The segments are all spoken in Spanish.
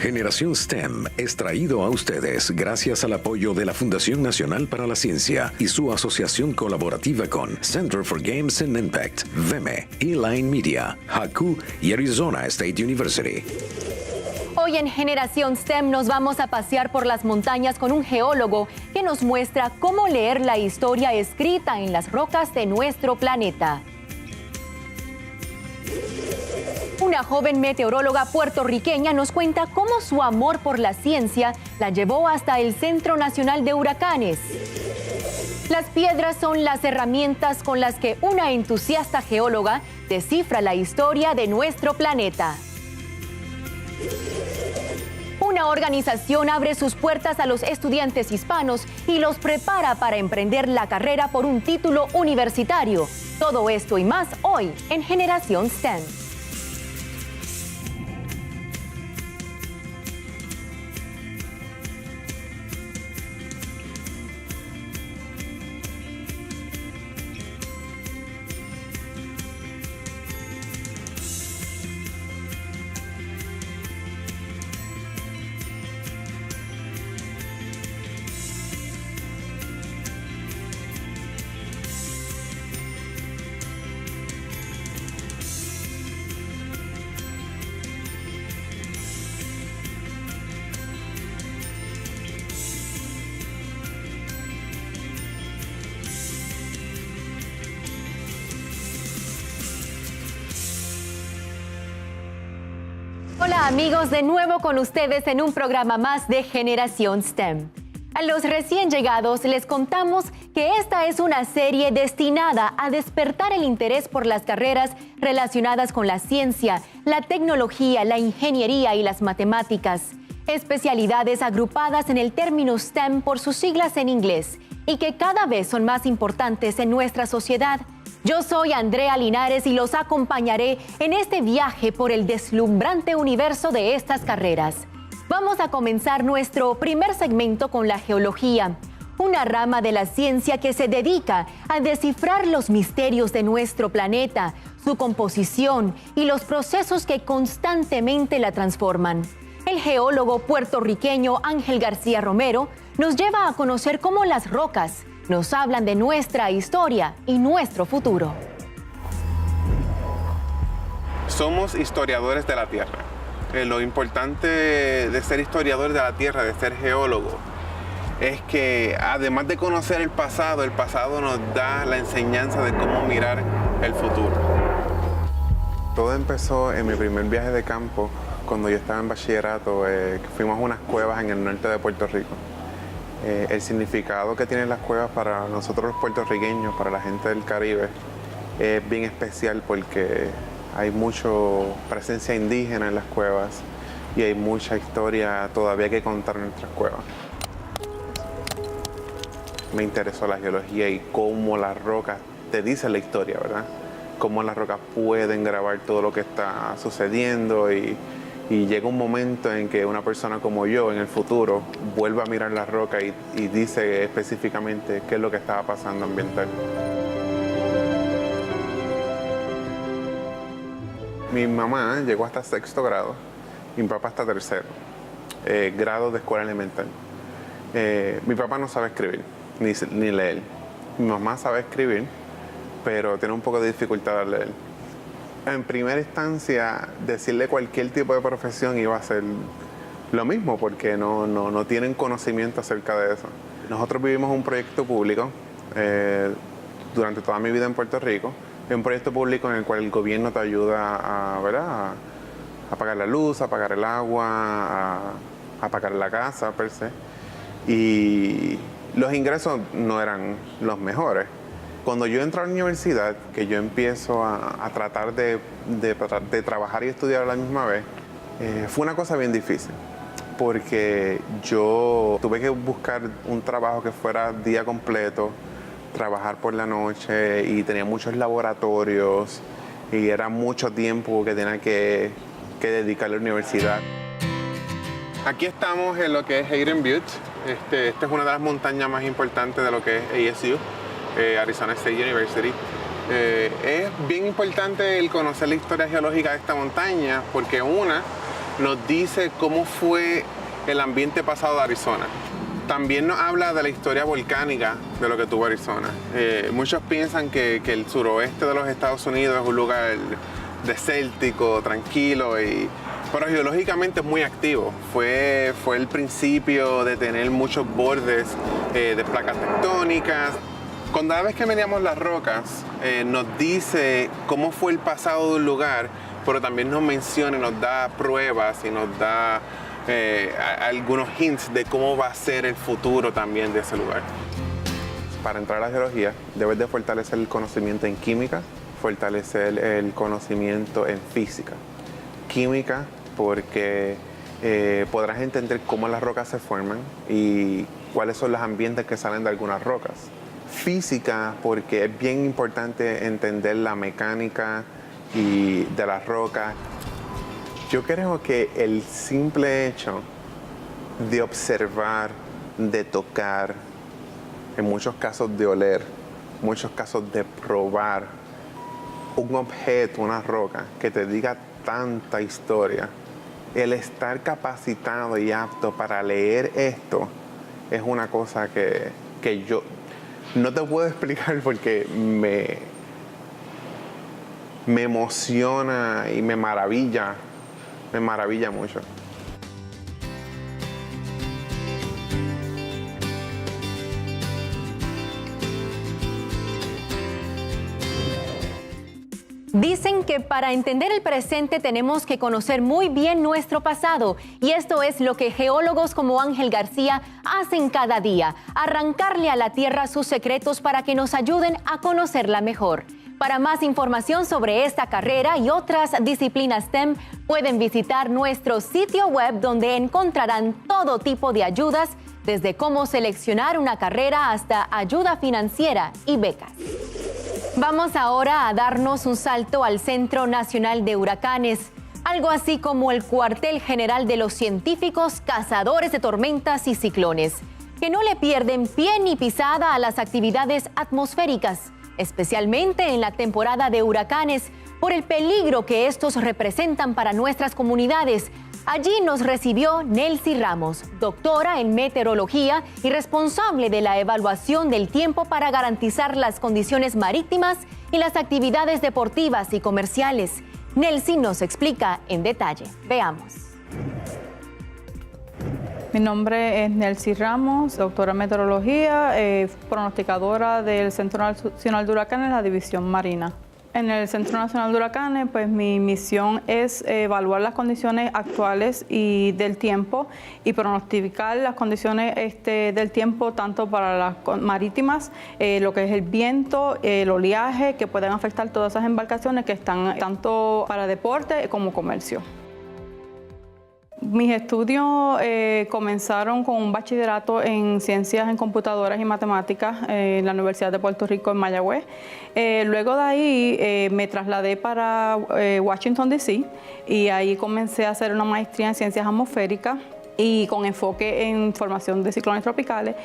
Generación STEM es traído a ustedes gracias al apoyo de la Fundación Nacional para la Ciencia y su asociación colaborativa con Center for Games and Impact, VEME, E-Line Media, Haku y Arizona State University. Hoy en Generación STEM nos vamos a pasear por las montañas con un geólogo que nos muestra cómo leer la historia escrita en las rocas de nuestro planeta. Una joven meteoróloga puertorriqueña nos cuenta cómo su amor por la ciencia la llevó hasta el Centro Nacional de Huracanes. Las piedras son las herramientas con las que una entusiasta geóloga descifra la historia de nuestro planeta. Una organización abre sus puertas a los estudiantes hispanos y los prepara para emprender la carrera por un título universitario. Todo esto y más hoy en Generación STEM. Hola amigos, de nuevo con ustedes en un programa más de Generación STEM. A los recién llegados les contamos que esta es una serie destinada a despertar el interés por las carreras relacionadas con la ciencia, la tecnología, la ingeniería y las matemáticas. Especialidades agrupadas en el término STEM por sus siglas en inglés y que cada vez son más importantes en nuestra sociedad. Yo soy Andrea Linares y los acompañaré en este viaje por el deslumbrante universo de estas carreras. Vamos a comenzar nuestro primer segmento con la geología, una rama de la ciencia que se dedica a descifrar los misterios de nuestro planeta, su composición y los procesos que constantemente la transforman. El geólogo puertorriqueño Ángel García Romero nos lleva a conocer cómo las rocas nos hablan de nuestra historia y nuestro futuro. Somos historiadores de la Tierra. Lo importante de ser historiador de la Tierra, de ser geólogo, es que además de conocer el pasado nos da la enseñanza de cómo mirar el futuro. Todo empezó en mi primer viaje de campo, cuando yo estaba en bachillerato, que fuimos a unas cuevas en el norte de Puerto Rico. El significado que tienen las cuevas para nosotros los puertorriqueños, para la gente del Caribe, es bien especial porque hay mucha presencia indígena en las cuevas y hay mucha historia todavía que contar en nuestras cuevas. Me interesó la geología y cómo las rocas te dicen la historia, ¿verdad? Cómo las rocas pueden grabar todo lo que está sucediendo y llega un momento en que una persona como yo en el futuro vuelve a mirar la roca y dice específicamente qué es lo que estaba pasando ambiental. Mi mamá llegó hasta sexto grado y mi papá hasta tercero, grado de escuela elemental. Mi papá no sabe escribir ni leer. Mi mamá sabe escribir, pero tiene un poco de dificultad al leer. En primera instancia, decirle cualquier tipo de profesión iba a ser lo mismo, porque no tienen conocimiento acerca de eso. Nosotros vivimos un proyecto público durante toda mi vida en Puerto Rico. Es un proyecto público en el cual el gobierno te ayuda a pagar la luz, a pagar el agua, a pagar la casa per se. Y los ingresos no eran los mejores. Cuando yo entro a la universidad, que yo empiezo a tratar de trabajar y estudiar a la misma vez, fue una cosa bien difícil, porque yo tuve que buscar un trabajo que fuera día completo, trabajar por la noche y tenía muchos laboratorios y era mucho tiempo que tenía que dedicarle a la universidad. Aquí estamos en lo que es Hayden Butte. Esta es una de las montañas más importantes de lo que es ASU. Arizona State University. Es bien importante el conocer la historia geológica de esta montaña porque nos dice cómo fue el ambiente pasado de Arizona. También nos habla de la historia volcánica de lo que tuvo Arizona. Muchos piensan que el suroeste de los Estados Unidos es un lugar desértico, tranquilo, pero geológicamente es muy activo. Fue el principio de tener muchos bordes de placas tectónicas. Cada vez que veníamos las rocas, nos dice cómo fue el pasado de un lugar, pero también nos menciona, nos da pruebas y nos da algunos hints de cómo va a ser el futuro también de ese lugar. Para entrar a la geología, debes de fortalecer el conocimiento en química, fortalecer el conocimiento en física. Química, porque podrás entender cómo las rocas se forman y cuáles son los ambientes que salen de algunas rocas. Física, porque es bien importante entender la mecánica y de las rocas. Yo creo que el simple hecho de observar, de tocar, en muchos casos de oler, en muchos casos de probar un objeto, una roca, que te diga tanta historia, el estar capacitado y apto para leer esto es una cosa que yo no te puedo explicar porque me emociona y me maravilla mucho. Dicen que para entender el presente tenemos que conocer muy bien nuestro pasado, y esto es lo que geólogos como Ángel García hacen cada día, arrancarle a la tierra sus secretos para que nos ayuden a conocerla mejor. Para más información sobre esta carrera y otras disciplinas STEM, pueden visitar nuestro sitio web, donde encontrarán todo tipo de ayudas, desde cómo seleccionar una carrera hasta ayuda financiera y becas. Vamos ahora a darnos un salto al Centro Nacional de Huracanes, algo así como el cuartel general de los científicos cazadores de tormentas y ciclones, que no le pierden pie ni pisada a las actividades atmosféricas, especialmente en la temporada de huracanes, por el peligro que estos representan para nuestras comunidades. Allí nos recibió Nelcy Ramos, doctora en meteorología y responsable de la evaluación del tiempo para garantizar las condiciones marítimas y las actividades deportivas y comerciales. Nelcy nos explica en detalle. Veamos. Mi nombre es Nelcy Ramos, doctora en meteorología, pronosticadora del Centro Nacional de Huracanes, la División Marina. En el Centro Nacional de Huracanes, pues mi misión es evaluar las condiciones actuales y del tiempo y pronosticar las condiciones del tiempo tanto para las marítimas, lo que es el viento, el oleaje, que pueden afectar todas esas embarcaciones que están tanto para deporte como comercio. Mis estudios comenzaron con un bachillerato en ciencias en computadoras y matemáticas en la Universidad de Puerto Rico en Mayagüez. Luego de ahí me trasladé para Washington, D.C. y ahí comencé a hacer una maestría en ciencias atmosféricas y con enfoque en formación de ciclones tropicales.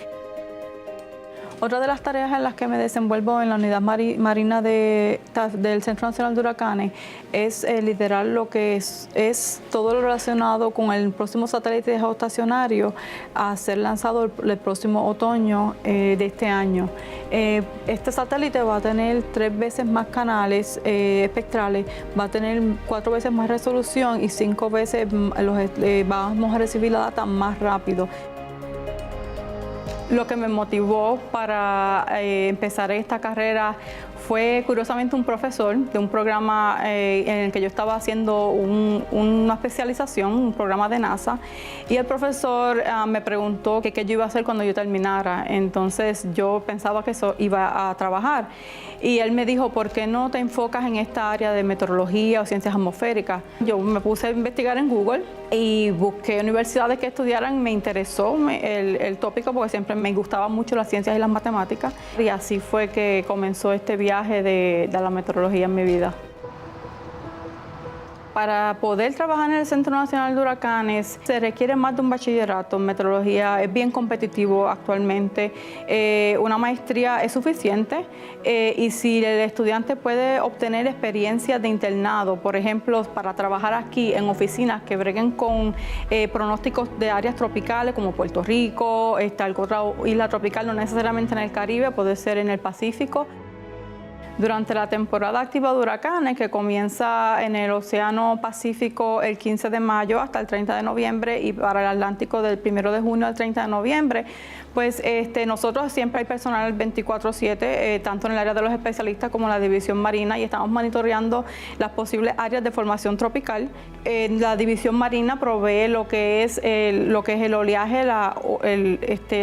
Otra de las tareas en las que me desenvuelvo en la unidad marina del Centro Nacional de Huracanes es liderar lo que es todo lo relacionado con el próximo satélite geoestacionario a ser lanzado el próximo otoño de este año. Este satélite va a tener 3 veces más canales espectrales, va a tener 4 veces más resolución y 5 veces vamos a recibir la data más rápido. Lo que me motivó para empezar esta carrera fue curiosamente un profesor de un programa en el que yo estaba haciendo una especialización, un programa de NASA, y el profesor me preguntó qué yo iba a hacer cuando yo terminara. Entonces yo pensaba que eso iba a trabajar y él me dijo, ¿por qué no te enfocas en esta área de meteorología o ciencias atmosféricas? Yo me puse a investigar en Google y busqué universidades que estudiaran. Me interesó el tópico porque siempre me gustaban mucho las ciencias y las matemáticas, y así fue que comenzó este viaje de la meteorología en mi vida. Para poder trabajar en el Centro Nacional de Huracanes se requiere más de un bachillerato en meteorología, es bien competitivo actualmente. Una maestría es suficiente y si el estudiante puede obtener experiencias de internado, por ejemplo, para trabajar aquí en oficinas que breguen con pronósticos de áreas tropicales como Puerto Rico, alguna otra isla tropical, no necesariamente en el Caribe, puede ser en el Pacífico. Durante la temporada activa de huracanes, que comienza en el Océano Pacífico el 15 de mayo hasta el 30 de noviembre y para el Atlántico del 1 de junio al 30 de noviembre, pues nosotros siempre hay personal 24/7, tanto en el área de los especialistas como en la División Marina, y estamos monitoreando las posibles áreas de formación tropical. La División Marina provee lo que es el oleaje, la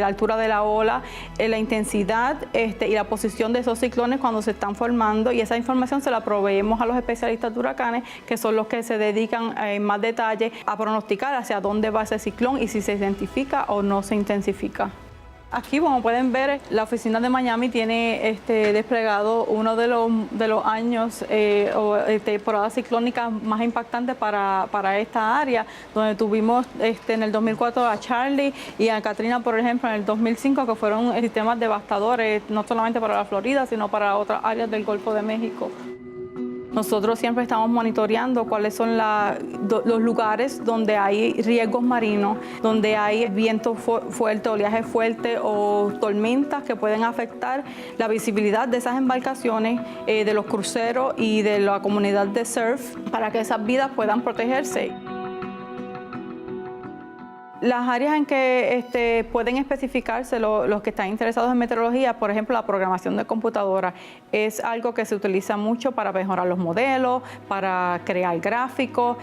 altura de la ola, la intensidad y la posición de esos ciclones cuando se están formando, y esa información se la proveemos a los especialistas de huracanes, que son los que se dedican en más detalle a pronosticar hacia dónde va ese ciclón y si se identifica o no se intensifica. Aquí, como pueden ver, la oficina de Miami tiene desplegado uno de los años o temporadas ciclónicas más impactantes para esta área, donde tuvimos en el 2004 a Charlie y a Katrina, por ejemplo, en el 2005, que fueron sistemas devastadores, no solamente para la Florida, sino para otras áreas del Golfo de México. Nosotros siempre estamos monitoreando cuáles son los lugares donde hay riesgos marinos, donde hay viento fuerte, oleaje fuerte o tormentas que pueden afectar la visibilidad de esas embarcaciones, de los cruceros y de la comunidad de surf, para que esas vidas puedan protegerse. Las áreas en que pueden especificarse los que están interesados en meteorología, por ejemplo, la programación de computadora, es algo que se utiliza mucho para mejorar los modelos, para crear gráficos,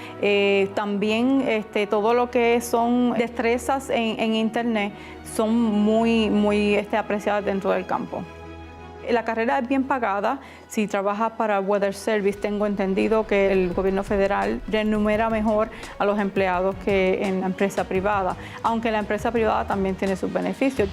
también todo lo que son destrezas en Internet son muy apreciadas dentro del campo. La carrera es bien pagada. Si trabajas para Weather Service, tengo entendido que el gobierno federal remunera mejor a los empleados que en la empresa privada, aunque la empresa privada también tiene sus beneficios.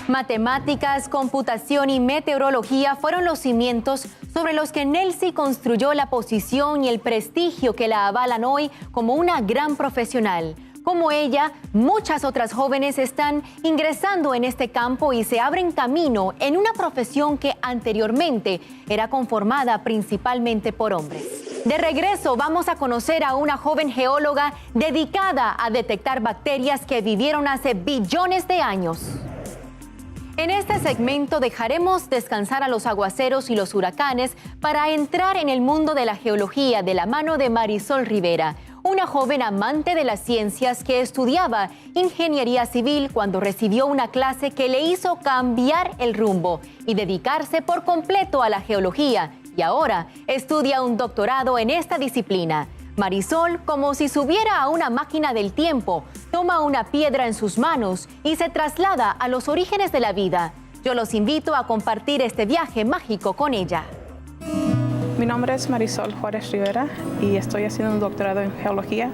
Matemáticas, computación y meteorología fueron los cimientos sobre los que Nelcy construyó la posición y el prestigio que la avalan hoy como una gran profesional. Como ella, muchas otras jóvenes están ingresando en este campo y se abren camino en una profesión que anteriormente era conformada principalmente por hombres. De regreso, vamos a conocer a una joven geóloga dedicada a detectar bacterias que vivieron hace billones de años. En este segmento dejaremos descansar a los aguaceros y los huracanes para entrar en el mundo de la geología de la mano de Marisol Rivera, una joven amante de las ciencias que estudiaba ingeniería civil cuando recibió una clase que le hizo cambiar el rumbo y dedicarse por completo a la geología, y ahora estudia un doctorado en esta disciplina. Marisol, como si subiera a una máquina del tiempo, toma una piedra en sus manos y se traslada a los orígenes de la vida. Yo los invito a compartir este viaje mágico con ella. Mi nombre es Marisol Juárez Rivera y estoy haciendo un doctorado en geología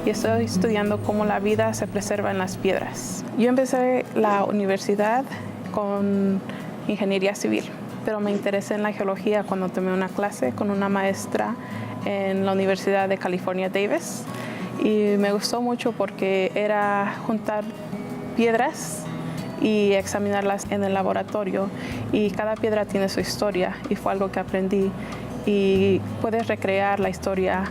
y estoy estudiando cómo la vida se preserva en las piedras. Yo empecé la universidad con ingeniería civil, pero me interesé en la geología cuando tomé una clase con una maestra en la Universidad de California, Davis, y me gustó mucho porque era juntar piedras y examinarlas en el laboratorio, y cada piedra tiene su historia y fue algo que aprendí, y puedes recrear la historia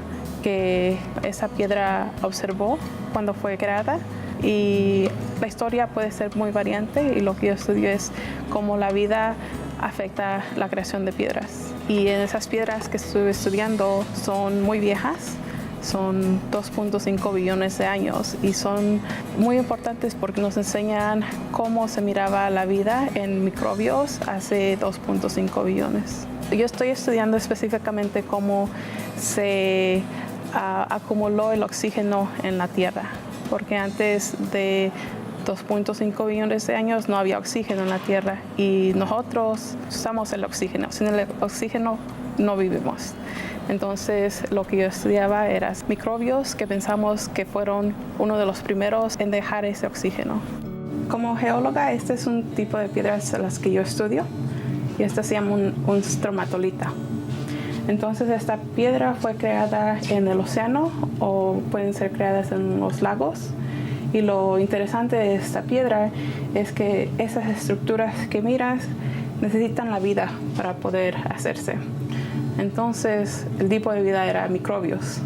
que esa piedra observó cuando fue creada, y la historia puede ser muy variante, y lo que yo estudio es cómo la vida afecta la creación de piedras. Y en esas piedras que estuve estudiando son muy viejas, son 2.5 billones de años, y son muy importantes porque nos enseñan cómo se miraba la vida en microbios hace 2.5 billones. Yo estoy estudiando específicamente cómo se acumuló el oxígeno en la Tierra, porque antes de 2.5 billones de años no había oxígeno en la Tierra, y nosotros usamos el oxígeno. Sin el oxígeno no vivimos. Entonces, lo que yo estudiaba eran microbios que pensamos que fueron uno de los primeros en dejar ese oxígeno. Como geóloga, este es un tipo de piedras a las que yo estudio, y esta se llama un stromatolita. Entonces esta piedra fue creada en el océano o pueden ser creadas en los lagos. Y lo interesante de esta piedra es que esas estructuras que miras necesitan la vida para poder hacerse. Entonces el tipo de vida era microbios.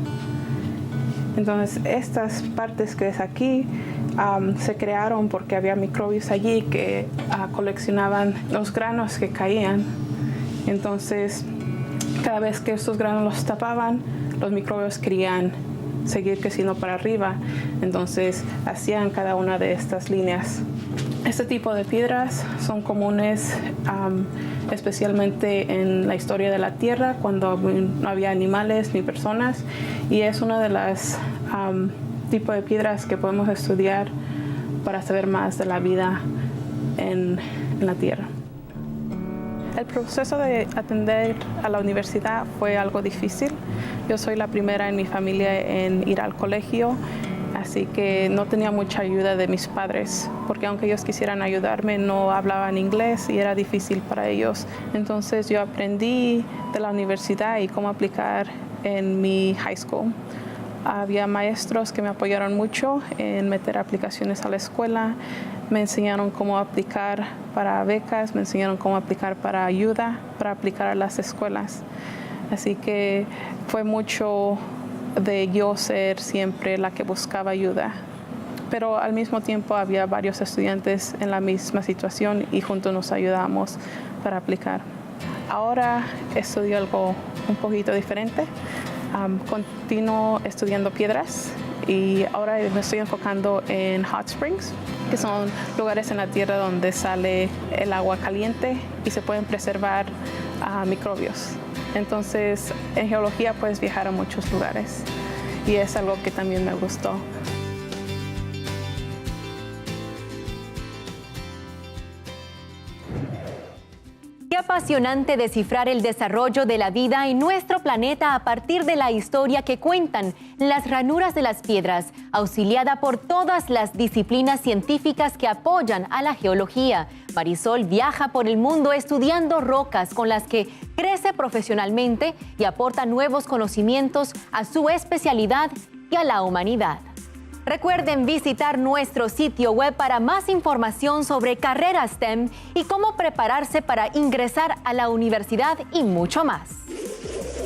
Entonces estas partes que es aquí se crearon porque había microbios allí que coleccionaban los granos que caían. Entonces cada vez que estos granos los tapaban, los microbios querían seguir creciendo para arriba. Entonces hacían cada una de estas líneas. Este tipo de piedras son comunes especialmente en la historia de la Tierra, cuando no había animales ni personas, y es una de las tipos de piedras que podemos estudiar para saber más de la vida en la Tierra. El proceso de atender a la universidad fue algo difícil. Yo soy la primera en mi familia en ir al colegio, así que no tenía mucha ayuda de mis padres, porque aunque ellos quisieran ayudarme, no hablaban inglés y era difícil para ellos. Entonces yo aprendí de la universidad y cómo aplicar en mi high school. Había maestros que me apoyaron mucho en meter aplicaciones a la escuela. Me enseñaron cómo aplicar para becas, me enseñaron cómo aplicar para ayuda, para aplicar a las escuelas. Así que fue mucho de yo ser siempre la que buscaba ayuda. Pero al mismo tiempo había varios estudiantes en la misma situación y juntos nos ayudamos para aplicar. Ahora estudio algo un poquito diferente. Continúo estudiando piedras y ahora me estoy enfocando en hot springs, que son lugares en la tierra donde sale el agua caliente y se pueden preservar microbios. Entonces, en geología puedes viajar a muchos lugares y es algo que también me gustó. Qué apasionante descifrar el desarrollo de la vida en nuestro planeta a partir de la historia que cuentan las ranuras de las piedras, auxiliada por todas las disciplinas científicas que apoyan a la geología. Marisol viaja por el mundo estudiando rocas con las que crece profesionalmente y aporta nuevos conocimientos a su especialidad y a la humanidad. Recuerden visitar nuestro sitio web para más información sobre carreras STEM y cómo prepararse para ingresar a la universidad y mucho más.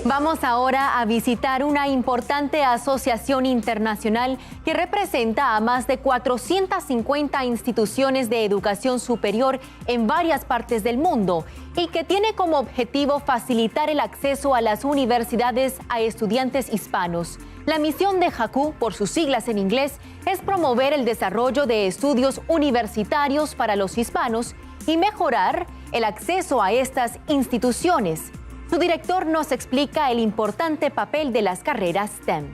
Vamos ahora a visitar una importante asociación internacional que representa a más de 450 instituciones de educación superior en varias partes del mundo y que tiene como objetivo facilitar el acceso a las universidades a estudiantes hispanos. La misión de JACU, por sus siglas en inglés, es promover el desarrollo de estudios universitarios para los hispanos y mejorar el acceso a estas instituciones. Su director nos explica el importante papel de las carreras STEM.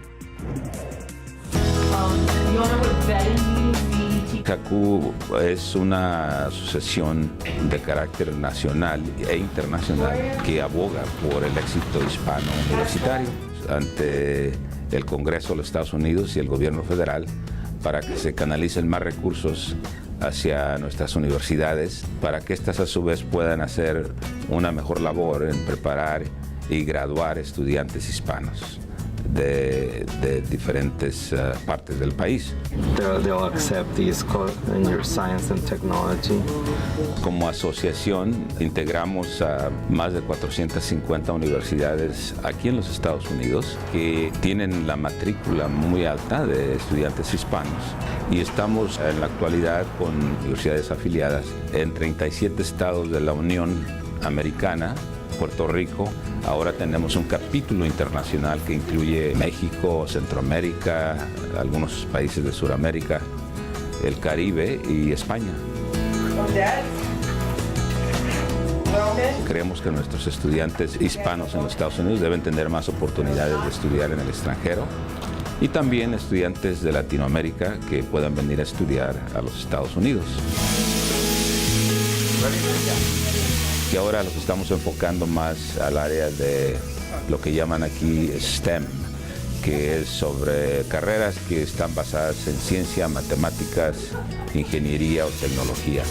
JACU es una asociación de carácter nacional e internacional que aboga por el éxito hispano universitario ante el Congreso de los Estados Unidos y el gobierno federal para que se canalicen más recursos hacia nuestras universidades, para que éstas a su vez puedan hacer una mejor labor en preparar y graduar estudiantes hispanos de diferentes partes del país. They'll accept these in your science and technology. Como asociación integramos a más de 450 universidades aquí en los Estados Unidos que tienen la matrícula muy alta de estudiantes hispanos y estamos en la actualidad con universidades afiliadas en 37 estados de la Unión Americana, Puerto Rico. Ahora tenemos un capítulo internacional que incluye México, Centroamérica, algunos países de Sudamérica, el Caribe y España. Creemos que nuestros estudiantes hispanos en los Estados Unidos deben tener más oportunidades de estudiar en el extranjero y también estudiantes de Latinoamérica que puedan venir a estudiar a los Estados Unidos. Que ahora los estamos enfocando más al área de lo que llaman aquí STEM, que es sobre carreras que están basadas en ciencia, matemáticas, ingeniería o tecnología.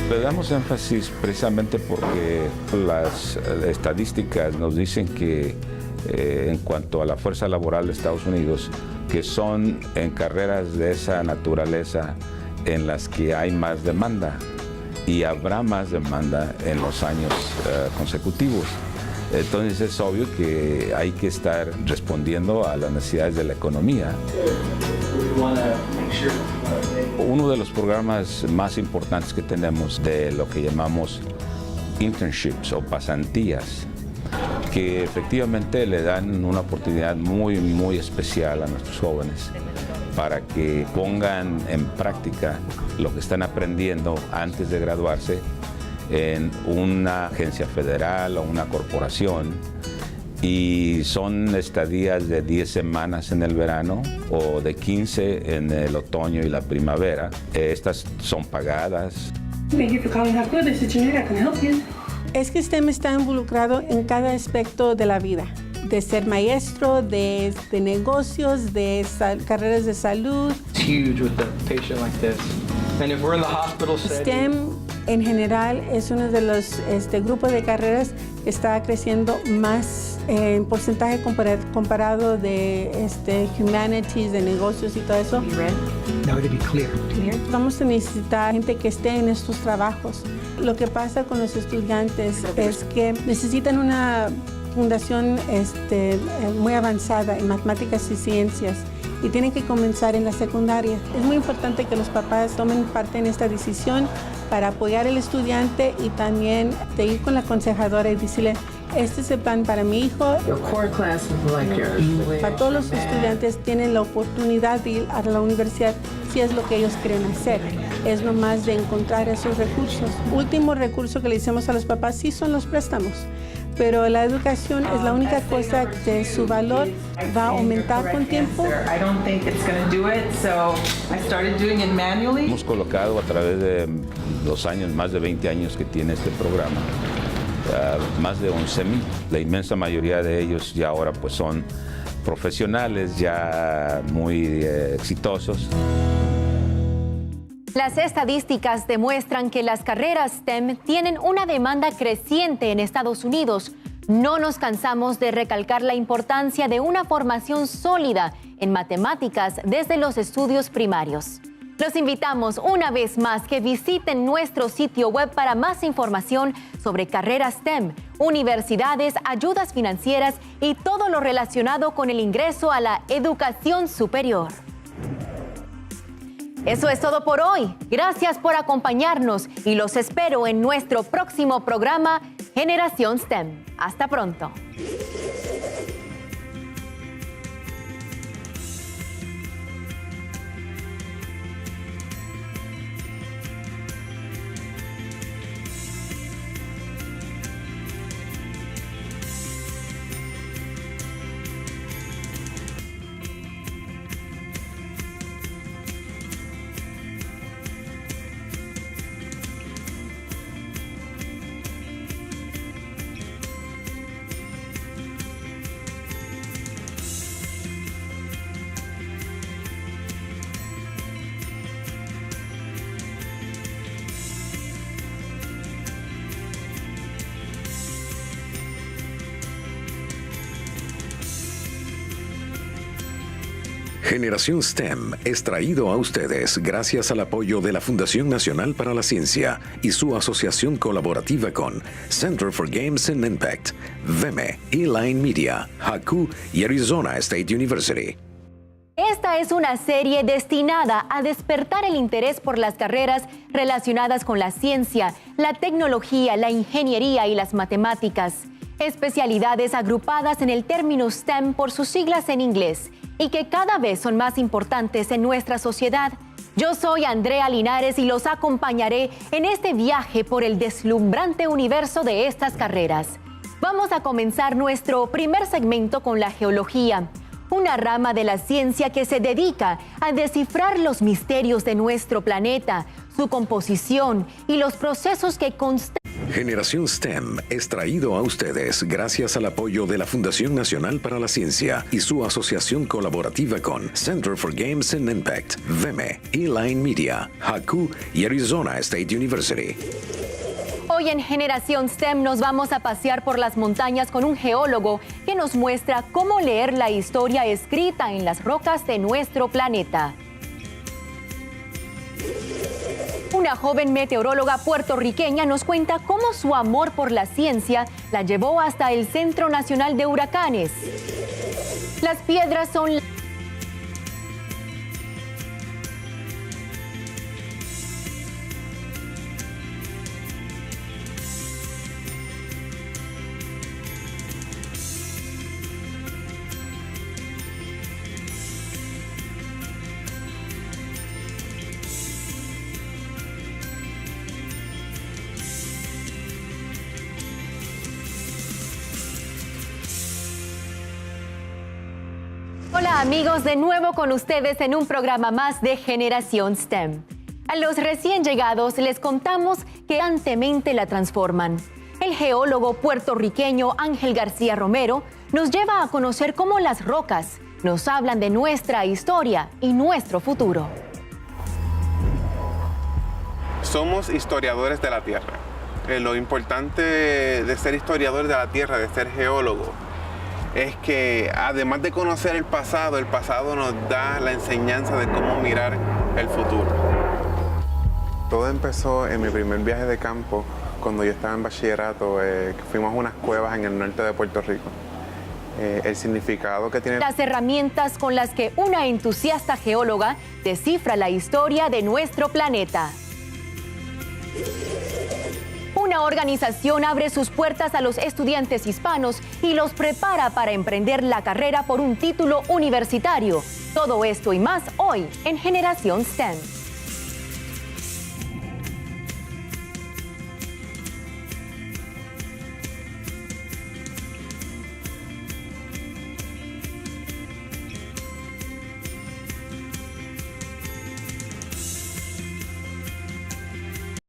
Le damos énfasis precisamente porque las estadísticas nos dicen que en cuanto a la fuerza laboral de Estados Unidos, que son en carreras de esa naturaleza en las que hay más demanda y habrá más demanda en los años consecutivos. Entonces es obvio que hay que estar respondiendo a las necesidades de la economía. Uno de los programas más importantes que tenemos de lo que llamamos internships o pasantías, que efectivamente le dan una oportunidad muy especial a nuestros jóvenes para que pongan en práctica lo que están aprendiendo antes de graduarse en una agencia federal o una corporación, y son estadías de 10 semanas en el verano o de 15 en el otoño y la primavera. Estas son pagadas. Thank you for calling Haku. This is Janira. I can help you. Es que STEM está involucrado en cada aspecto de la vida, de ser maestro, de negocios, de carreras de salud. It's huge with a patient like this. And if we're in the hospital setting, STEM en general es uno de los grupos de carreras que está creciendo más en porcentaje comparado de humanities, de negocios y todo eso. Now to be clear. Vamos a necesitar gente que esté en estos trabajos. Lo que pasa con los estudiantes es que necesitan una fundación muy avanzada en matemáticas y ciencias y tienen que comenzar en la secundaria. Es muy importante que los papás tomen parte en esta decisión para apoyar al estudiante y también de ir con la aconsejadora y decirle, este es el plan para mi hijo. Your core classes like your English. Para todos los estudiantes tienen la oportunidad de ir a la universidad si es lo que ellos quieren hacer. Es nomás de encontrar esos recursos. Último recurso que le decimos a los papás sí son los préstamos. Pero la educación es la única cosa que su valor va a aumentar con tiempo. I don't think it's going to do it, so I started doing it manually. Hemos colocado a través de los años, más de 20 años que tiene este programa, más de 11,000. La inmensa mayoría de ellos ya ahora pues son profesionales ya muy exitosos. Las estadísticas demuestran que las carreras STEM tienen una demanda creciente en Estados Unidos. No nos cansamos de recalcar la importancia de una formación sólida en matemáticas desde los estudios primarios. Los invitamos una vez más que visiten nuestro sitio web para más información sobre carreras STEM, universidades, ayudas financieras y todo lo relacionado con el ingreso a la educación superior. Eso es todo por hoy. Gracias por acompañarnos y los espero en nuestro próximo programa Generación STEM. Hasta pronto. Generación STEM es traído a ustedes gracias al apoyo de la Fundación Nacional para la Ciencia y su asociación colaborativa con Center for Games and Impact, VEME, E-Line Media, Haku y Arizona State University. Esta es una serie destinada a despertar el interés por las carreras relacionadas con la ciencia, la tecnología, la ingeniería y las matemáticas. Especialidades agrupadas en el término STEM por sus siglas en inglés y que cada vez son más importantes en nuestra sociedad. Yo soy Andrea Linares y los acompañaré en este viaje por el deslumbrante universo de estas carreras. Vamos a comenzar nuestro primer segmento con la geología, una rama de la ciencia que se dedica a descifrar los misterios de nuestro planeta, su composición y los procesos que Generación STEM es traído a ustedes gracias al apoyo de la Fundación Nacional para la Ciencia y su asociación colaborativa con Center for Games and Impact, VEME, E-Line Media, Haku y Arizona State University. Hoy en Generación STEM nos vamos a pasear por las montañas con un geólogo que nos muestra cómo leer la historia escrita en las rocas de nuestro planeta. Una joven meteoróloga puertorriqueña nos cuenta cómo su amor por la ciencia la llevó hasta el Centro Nacional de Huracanes. Las piedras son... Hola amigos, de nuevo con ustedes en un programa más de Generación STEM. A los recién llegados les contamos que constantemente la transforman. El geólogo puertorriqueño Ángel García Romero nos lleva a conocer cómo las rocas nos hablan de nuestra historia y nuestro futuro. Somos historiadores de la Tierra. Lo importante de ser historiador de la Tierra, de ser geólogo, es que además de conocer el pasado nos da la enseñanza de cómo mirar el futuro. Todo empezó en mi primer viaje de campo, cuando yo estaba en bachillerato, fuimos a unas cuevas en el norte de Puerto Rico. El significado que tiene... Las herramientas con las que una entusiasta geóloga descifra la historia de nuestro planeta. Una organización abre sus puertas a los estudiantes hispanos y los prepara para emprender la carrera por un título universitario. Todo esto y más hoy en Generación STEM.